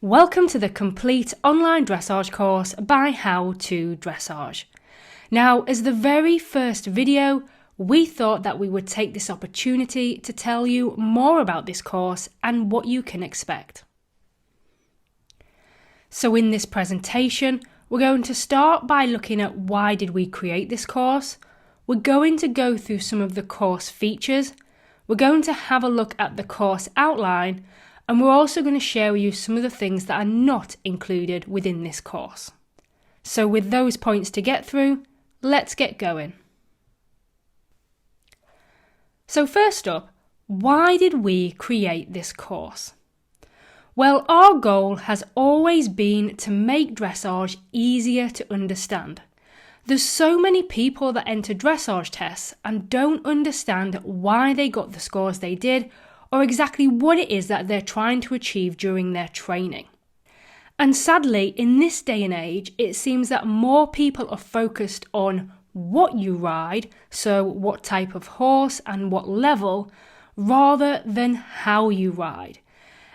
Welcome to the complete online dressage course by How to Dressage. Now, as the very first video, we thought that we would take this opportunity to tell you more about this course and what you can expect. So in this presentation, we're going to start by looking at why did we create this course. We're going to go through some of the course features. We're going to have a look at the course outline, and we're also going to share with you some of the things that are not included within this course. So with those points to get through, let's get going. So first up, why did we create this course? Well, our goal has always been to make dressage easier to understand. There's so many people that enter dressage tests and don't understand why they got the scores they did or exactly what it is that they're trying to achieve during their training. And sadly, in this day and age, it seems that more people are focused on what you ride, so what type of horse and what level, rather than how you ride.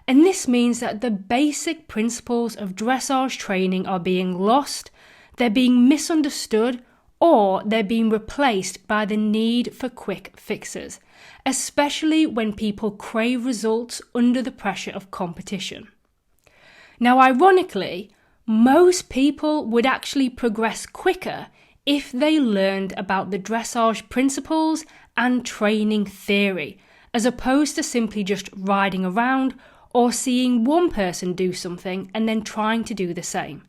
And this means that the basic principles of dressage training are being lost, they're being misunderstood, or they're being replaced by the need for quick fixes, especially when people crave results under the pressure of competition. Now, ironically, most people would actually progress quicker if they learned about the dressage principles and training theory, as opposed to simply just riding around or seeing one person do something and then trying to do the same.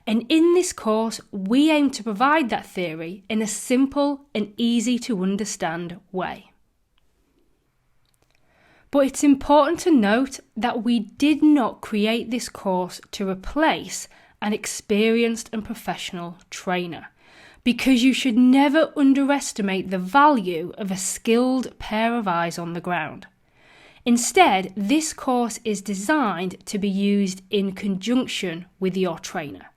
And in this course, we aim to provide that theory in a simple and easy to understand way. But it's important to note that we did not create this course to replace an experienced and professional trainer, because you should never underestimate the value of a skilled pair of eyes on the ground. Instead, this course is designed to be used in conjunction with your trainer.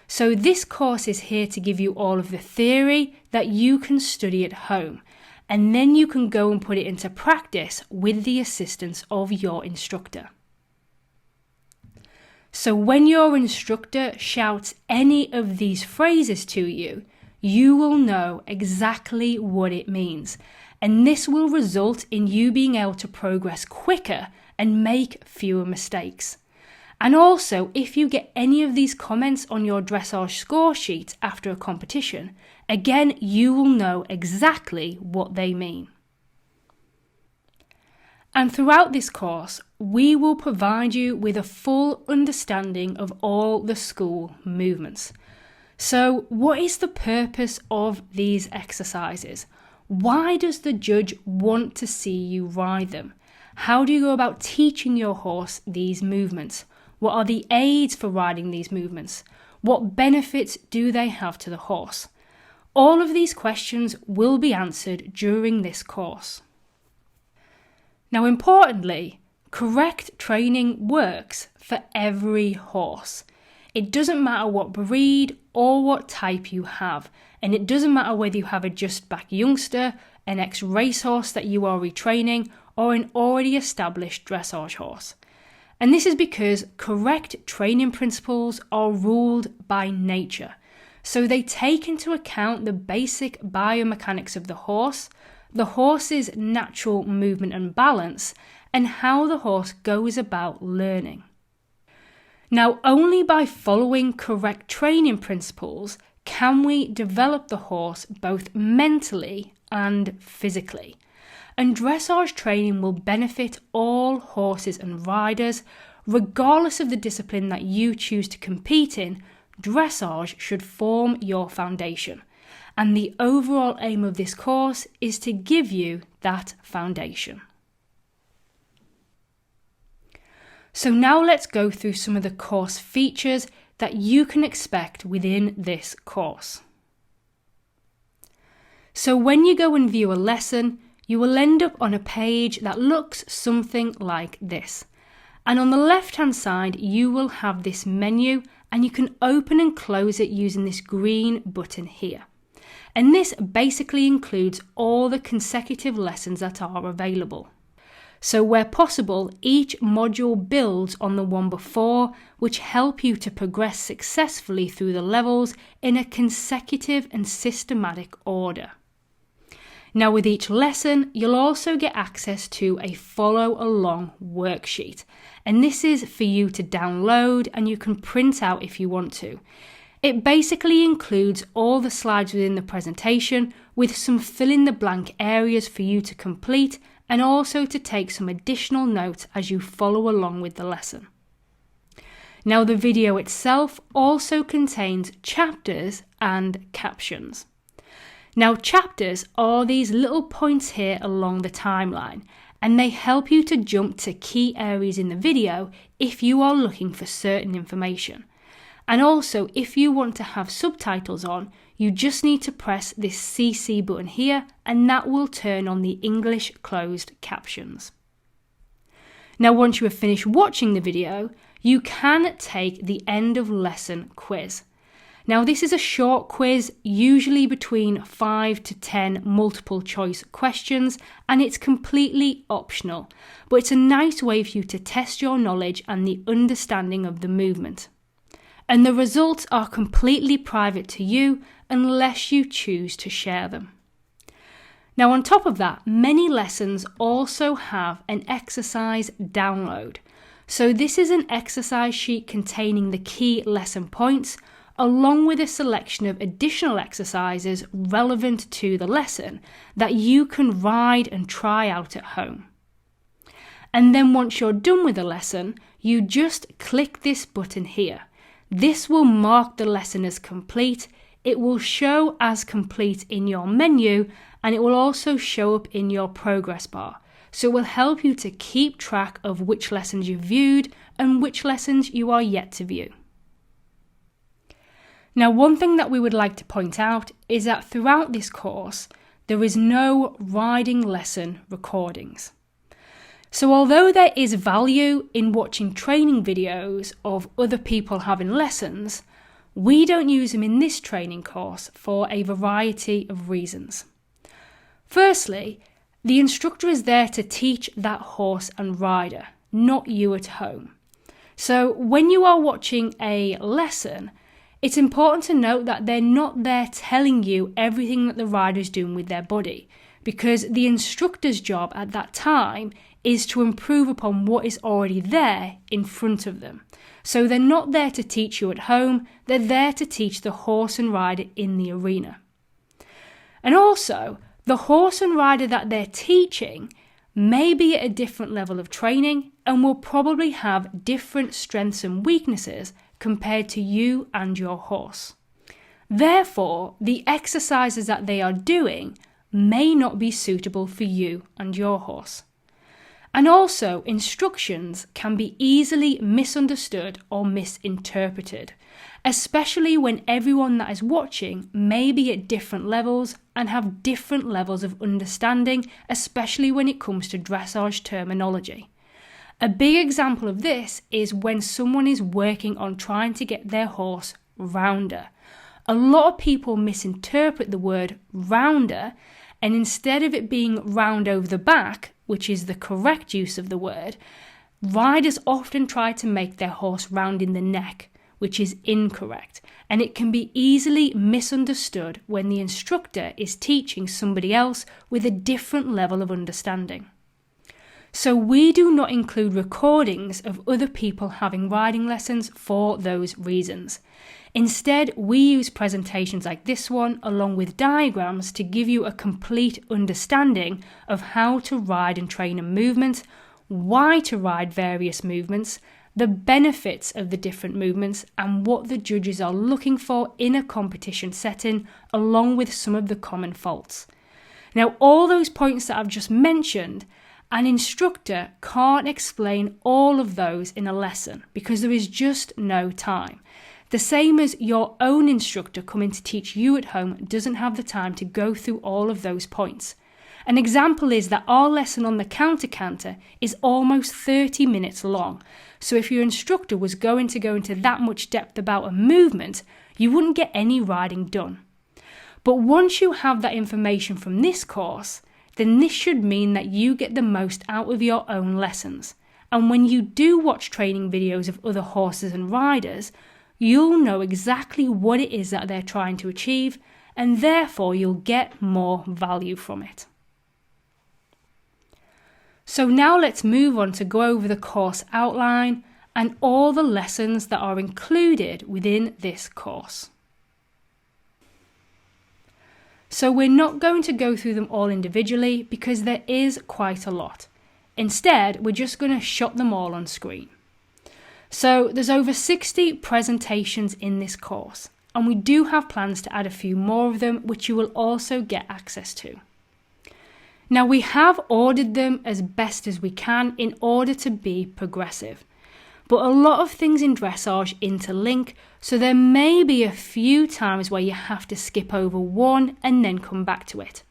So this course is here to give you all of the theory that you can study at home, and then you can go and put it into practice with the assistance of your instructor. So when your instructor shouts any of these phrases to you, you will know exactly what it means. And this will result in you being able to progress quicker and make fewer mistakes. And also, if you get any of these comments on your dressage score sheet after a competition, again, you will know exactly what they mean. And throughout this course, we will provide you with a full understanding of all the school movements. So, what is the purpose of these exercises? Why does the judge want to see you ride them? How do you go about teaching your horse these movements? What are the aids for riding these movements? What benefits do they have to the horse? All of these questions will be answered during this course. Now, importantly, correct training works for every horse. It doesn't matter what breed or what type you have, and it doesn't matter whether you have a just back youngster, an ex-racehorse that you are retraining, or an already established dressage horse. And this is because correct training principles are ruled by nature. So they take into account the basic biomechanics of the horse's natural movement and balance, and how the horse goes about learning. Now, only by following correct training principles can we develop the horse both mentally and physically. And dressage training will benefit all horses and riders, regardless of the discipline that you choose to compete in. Dressage should form your foundation. And the overall aim of this course is to give you that foundation. So now let's go through some of the course features that you can expect within this course. So when you go and view a lesson, you will end up on a page that looks something like this. And on the left-hand side, you will have this menu, and you can open and close it using this green button here. And this basically includes all the consecutive lessons that are available. So where possible, each module builds on the one before, which help you to progress successfully through the levels in a consecutive and systematic order. Now with each lesson, you'll also get access to a follow-along worksheet. And this is for you to download and you can print out if you want to. It basically includes all the slides within the presentation with some fill-in-the-blank areas for you to complete and also to take some additional notes as you follow along with the lesson. Now the video itself also contains chapters and captions. Now chapters are these little points here along the timeline, and they help you to jump to key areas in the video if you are looking for certain information. And also, if you want to have subtitles on, you just need to press this CC button here, and that will turn on the English closed captions. Now once you have finished watching the video, you can take the end of lesson quiz. Now this is a short quiz, usually between 5 to 10 multiple choice questions, and it's completely optional, but it's a nice way for you to test your knowledge and the understanding of the movement. And the results are completely private to you unless you choose to share them. Now on top of that, many lessons also have an exercise download. So this is an exercise sheet containing the key lesson points, along with a selection of additional exercises relevant to the lesson that you can ride and try out at home. And then once you're done with the lesson, you just click this button here. This will mark the lesson as complete, it will show as complete in your menu, and it will also show up in your progress bar. So it will help you to keep track of which lessons you viewed and which lessons you are yet to view. Now, one thing that we would like to point out is that throughout this course, there is no riding lesson recordings. So although there is value in watching training videos of other people having lessons, we don't use them in this training course for a variety of reasons. Firstly, the instructor is there to teach that horse and rider, not you at home. So when you are watching a lesson, it's important to note that they're not there telling you everything that the rider is doing with their body, because the instructor's job at that time is to improve upon what is already there in front of them. So they're not there to teach you at home, they're there to teach the horse and rider in the arena. And also, the horse and rider that they're teaching may be at a different level of training and will probably have different strengths and weaknesses compared to you and your horse. Therefore, the exercises that they are doing may not be suitable for you and your horse. And also, instructions can be easily misunderstood or misinterpreted, especially when everyone that is watching may be at different levels and have different levels of understanding, especially when it comes to dressage terminology. A big example of this is when someone is working on trying to get their horse rounder. A lot of people misinterpret the word rounder, and instead of it being round over the back, which is the correct use of the word, riders often try to make their horse round in the neck, which is incorrect, and it can be easily misunderstood when the instructor is teaching somebody else with a different level of understanding. So we do not include recordings of other people having riding lessons for those reasons. Instead, we use presentations like this one along with diagrams to give you a complete understanding of how to ride and train a movement, why to ride various movements, the benefits of the different movements, and what the judges are looking for in a competition setting, along with some of the common faults. Now, all those points that I've just mentioned, an instructor can't explain all of those in a lesson because there is just no time. The same as your own instructor coming to teach you at home doesn't have the time to go through all of those points. An example is that our lesson on the counter canter is almost 30 minutes long. So if your instructor was going to go into that much depth about a movement, you wouldn't get any riding done. But once you have that information from this course, then this should mean that you get the most out of your own lessons. And when you do watch training videos of other horses and riders, you'll know exactly what it is that they're trying to achieve, and therefore you'll get more value from it. So now let's move on to go over the course outline and all the lessons that are included within this course. So we're not going to go through them all individually because there is quite a lot. Instead, we're just going to shot them all on screen. So there's over 60 presentations in this course, and we do have plans to add a few more of them, which you will also get access to. Now, we have ordered them as best as we can in order to be progressive, but a lot of things in dressage interlink, so there may be a few times where you have to skip over one and then come back to it.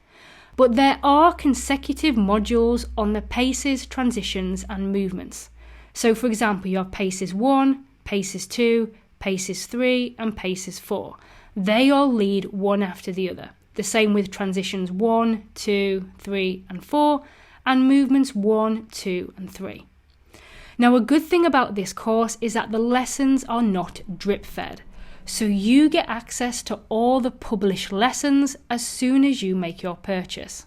But there are consecutive modules on the paces, transitions and movements. So for example, you have paces 1, paces 2, paces 3 and paces 4. They all lead one after the other. The same with transitions 1, 2, 3 and 4 and movements 1, 2 and 3. Now a good thing about this course is that the lessons are not drip fed. So you get access to all the published lessons as soon as you make your purchase.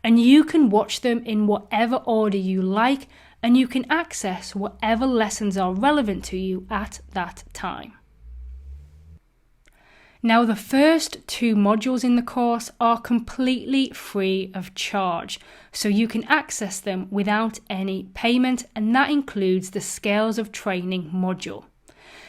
And you can watch them in whatever order you like, and you can access whatever lessons are relevant to you at that time. Now the first 2 modules in the course are completely free of charge, so you can access them without any payment, and that includes the Scales of Training module.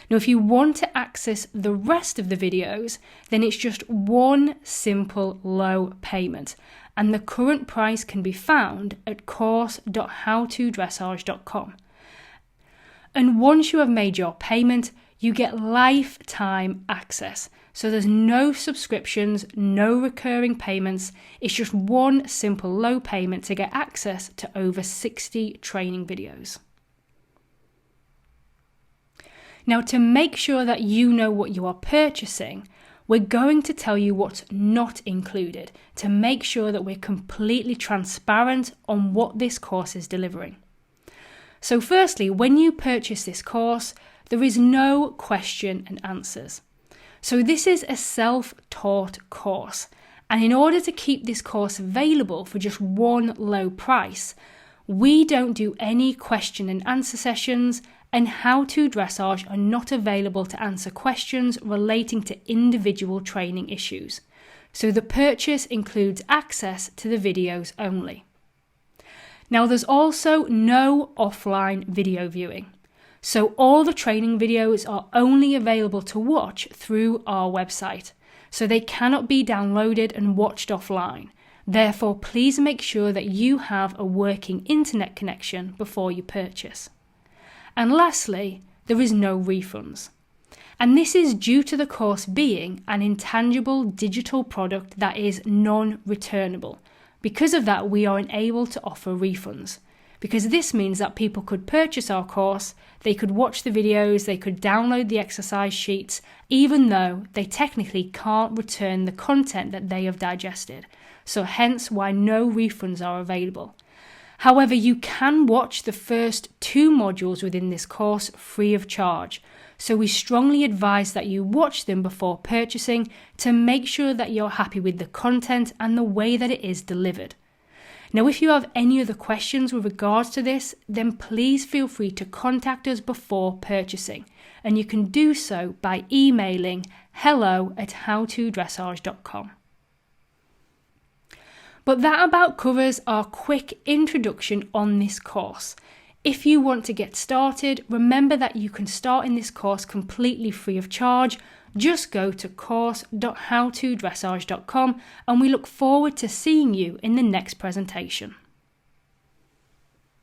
Now, if you want to access the rest of the videos, then it's just one simple low payment, and the current price can be found at course.howtodressage.com. And once you have made your payment, you get lifetime access. So there's no subscriptions, no recurring payments. It's just one simple low payment to get access to over 60 training videos. Now, to make sure that you know what you are purchasing, we're going to tell you what's not included to make sure that we're completely transparent on what this course is delivering. So firstly, when you purchase this course, there is no question and answers. So this is a self-taught course, and in order to keep this course available for just one low price, we don't do any question and answer sessions, and How to Dressage are not available to answer questions relating to individual training issues. So the purchase includes access to the videos only. Now there's also no offline video viewing. So all the training videos are only available to watch through our website. So they cannot be downloaded and watched offline. Therefore, please make sure that you have a working internet connection before you purchase. And lastly, there is no refunds. And this is due to the course being an intangible digital product that is non-returnable. Because of that, we are unable to offer refunds. Because this means that people could purchase our course, they could watch the videos, they could download the exercise sheets, even though they technically can't return the content that they have digested. So hence why no refunds are available. However, you can watch the first 2 modules within this course free of charge. So we strongly advise that you watch them before purchasing to make sure that you're happy with the content and the way that it is delivered. Now, if you have any other questions with regards to this, then please feel free to contact us before purchasing. And you can do so by emailing hello@howtodressage.com. But that about covers our quick introduction on this course. If you want to get started, remember that you can start in this course completely free of charge. Just go to course.howtodressage.com, and we look forward to seeing you in the next presentation.